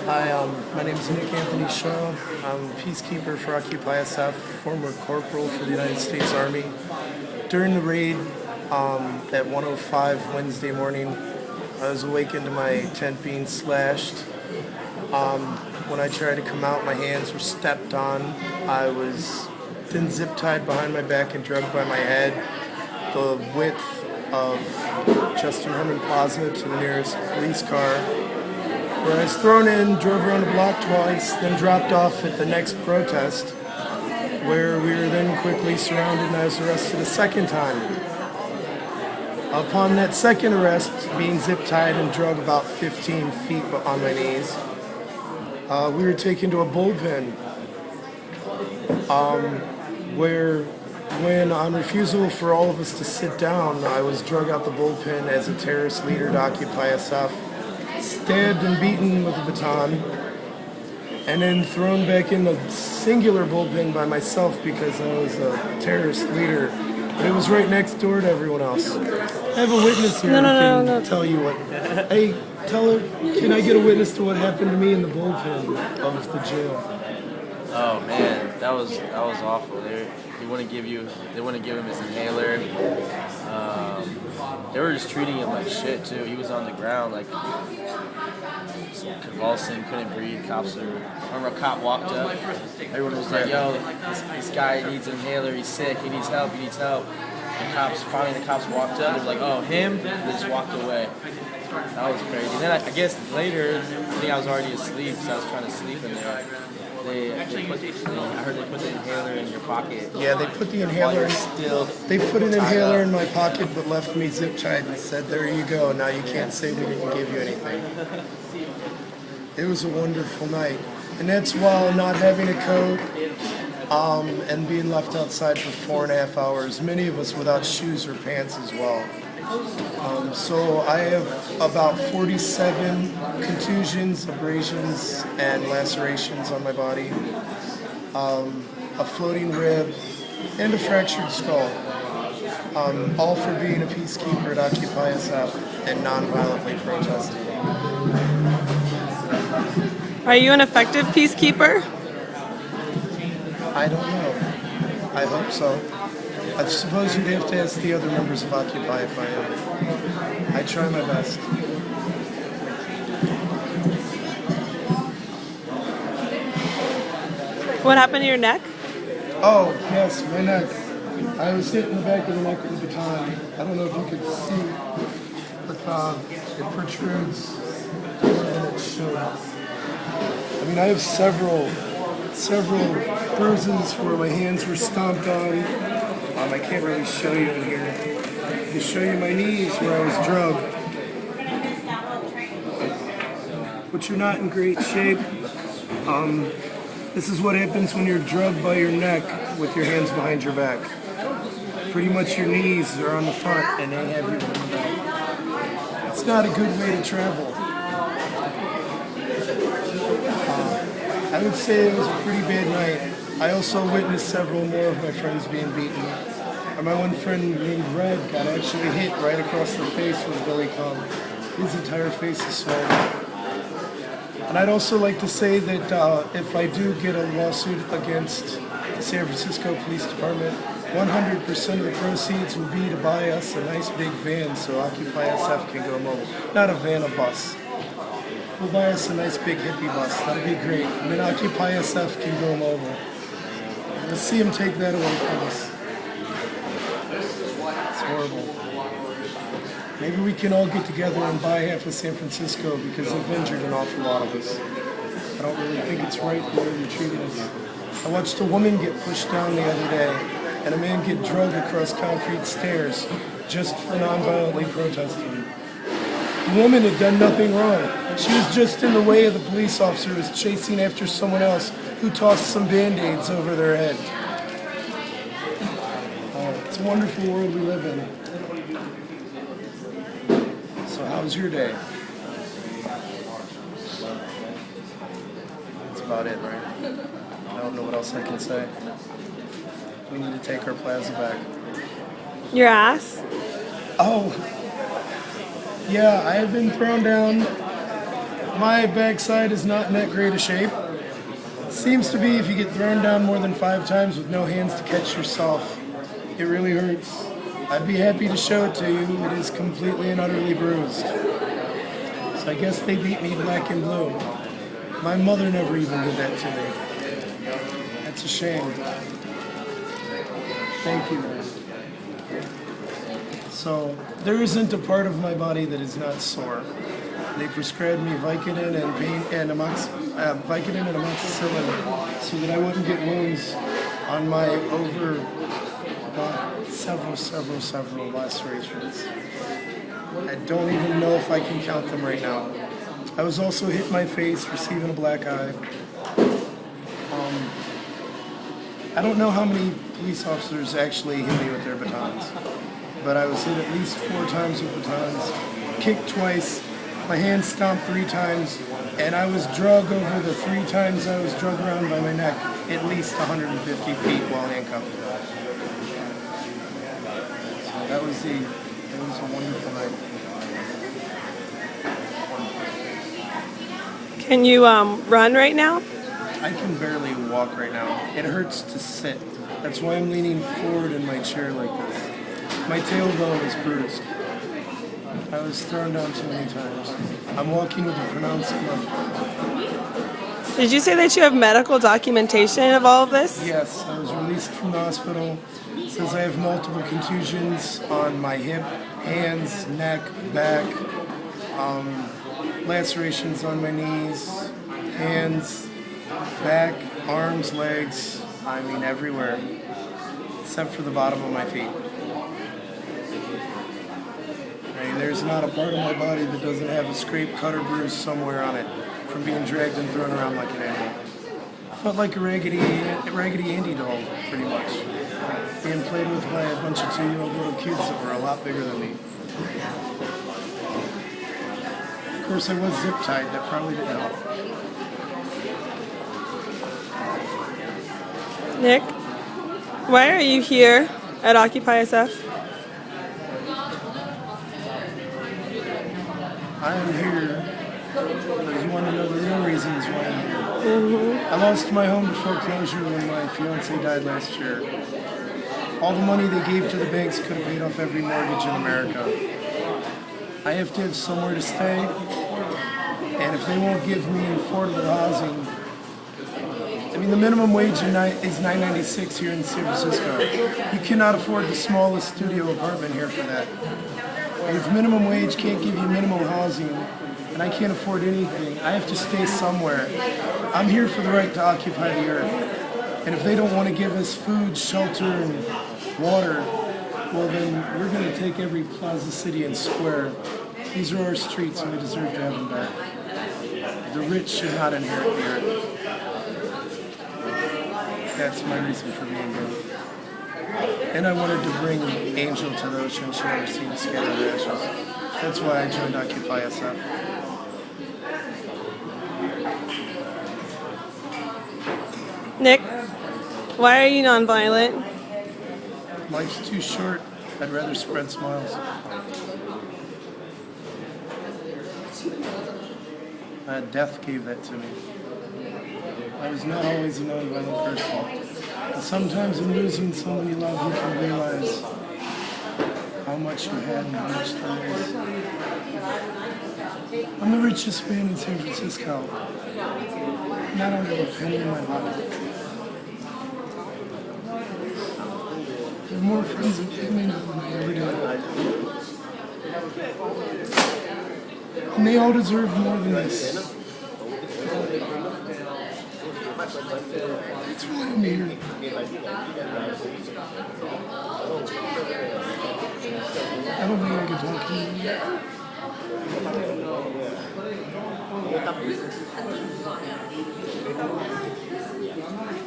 Hi, my name is Nick Anthony Shaw. I'm a peacekeeper for Occupy SF, former corporal for the United States Army. During the raid at 1:05 Wednesday morning, I was awakened to my tent being slashed. When I tried to come out, my hands were stepped on. I was then zip-tied behind my back and drugged by my head the width of Justin Herman Plaza to the nearest police car, where I was thrown in, drove around the block twice, then dropped off at the next protest, where we were then quickly surrounded and I was arrested a second time. Upon that second arrest, being zip-tied and drugged about 15 feet on my knees, we were taken to a bullpen, where when on refusal for all of us to sit down, I was drug out the bullpen as a terrorist leader to Occupy SF, stabbed and beaten with a baton, and then thrown back in the singular bullpen by myself because I was a terrorist leader. But it was right next door to everyone else. I have a witness here who can tell you what. Hey, tell her, can I get a witness to what happened to me in the bullpen of the jail? Oh man, that was awful. They wouldn't give him his inhaler. They were just treating him like shit too. He was on the ground like convulsing, couldn't breathe. I remember a cop walked up. Everyone was like, "Yo, this guy needs an inhaler. He's sick. He needs help. He needs help." And the cops walked up. They were like, "Oh, him?" And they just walked away. That was crazy. And then I guess later, I think I was already asleep because I was trying to sleep in there. I heard they put the inhaler in your pocket. Yeah, they put the inhaler. They put an inhaler in my pocket, but left me zip tied and said, "There you go. Now you can't say we didn't give you anything." It was a wonderful night, and that's while not having a coat and being left outside for 4.5 hours. Many of us without shoes or pants as well. So I have about 47 contusions, abrasions, and lacerations on my body, a floating rib, and a fractured skull, all for being a peacekeeper at Occupy SF and non-violently protesting. Are you an effective peacekeeper? I don't know. I hope so. I suppose you'd have to ask the other members of Occupy if I am. I try my best. What happened to your neck? Oh, yes, my neck. I was hit in the back of the neck with a baton. I don't know if you could see, but it protrudes more than it should. I mean, I have several bruises where my hands were stomped on. I can't really show you in here. I can show you my knees where I was drugged. But you're not in great shape. This is what happens when you're drugged by your neck with your hands behind your back. Pretty much your knees are on the front and they have you on the back. It's not a good way to travel. I would say it was a pretty bad night. I also witnessed several more of my friends being beaten. And my one friend named Red got actually hit right across the face with a billy club. His entire face is swollen. And I'd also like to say that if I do get a lawsuit against the San Francisco Police Department, 100% of the proceeds will be to buy us a nice big van so Occupy SF can go mobile. Not a van, a bus. We'll buy us a nice big hippie bus. That'll be great. And then Occupy SF can go mobile. Let's see him take that away from us. It's horrible. Maybe we can all get together and buy half of San Francisco because they've injured an awful lot of us. I don't really think it's right the way they're treating us. I watched a woman get pushed down the other day and a man get drugged across concrete stairs just for non-violently protesting. The woman had done nothing wrong. She was just in the way of the police officer who was chasing after someone else who tossed some Band-Aids over their head. It's a wonderful world we live in. So how was your day? That's about it, right? I don't know what else I can say. We need to take our plaza back. Your ass? Oh, yeah, I have been thrown down My backside is not in that great a shape. Seems to be if you get thrown down more than 5 times with no hands to catch yourself. It really hurts. I'd be happy to show it to you. It is completely and utterly bruised. So I guess they beat me black and blue. My mother never even did that to me. That's a shame. Thank you. So there isn't a part of my body that is not sore. They prescribed me Vicodin and Vicodin and amoxicillin so that I wouldn't get wounds on my several lacerations. I don't even know if I can count them right now. I was also hit in my face, receiving a black eye. I don't know how many police officers actually hit me with their batons, but I was hit at least 4 times with batons, kicked twice, my hand stomped 3 times, and I was drug over the 3 times I was drug around by my neck at least 150 feet while handcuffed. So that was a wonderful night. Can you run right now? I can barely walk right now. It hurts to sit. That's why I'm leaning forward in my chair like this. My tailbone is bruised. I was thrown down too many times. I'm walking with a pronounced limp. Did you say that you have medical documentation of all of this? Yes, I was released from the hospital. It says I have multiple contusions on my hip, hands, neck, back, lacerations on my knees, hands, back, arms, legs, I mean everywhere, except for the bottom of my feet. I mean, there's not a part of my body that doesn't have a scrape, cut, or bruise somewhere on it from being dragged and thrown around like an animal. Felt like a Raggedy Andy doll, pretty much. Being played with by a bunch of 2-year-old little kids that were a lot bigger than me. Of course, I was zip-tied. That probably didn't help. Nick, why are you here at Occupy SF? I am here because you want to know the real reasons why I'm here. I lost my home to foreclosure when my fiance died last year. All the money they gave to the banks could have paid off every mortgage in America. I have to have somewhere to stay, and if they won't give me affordable housing, I mean, the minimum wage is $9.96 here in San Francisco. You cannot afford the smallest studio apartment here for that. And if minimum wage can't give you minimum housing, and I can't afford anything, I have to stay somewhere. I'm here for the right to occupy the earth. And if they don't want to give us food, shelter, and water, well then we're going to take every plaza, city, and square. These are our streets, and we deserve to have them back. The rich should not inherit the earth. That's my reason for being here. And I wanted to bring Angel to the ocean. She never seen scattered ashes. That's why I joined Occupy SF. Nick, why are you nonviolent? Life's too short. I'd rather spread smiles. Death gave that to me. I was not always a nonviolent person. And sometimes in losing someone you love, you can realize how much you had and how much there is. I'm the richest man in San Francisco, and I don't have a penny in my pocket. I have more friends and family now than I ever did. And they all deserve more than this. That's why I'm here. I don't think I can talk to you.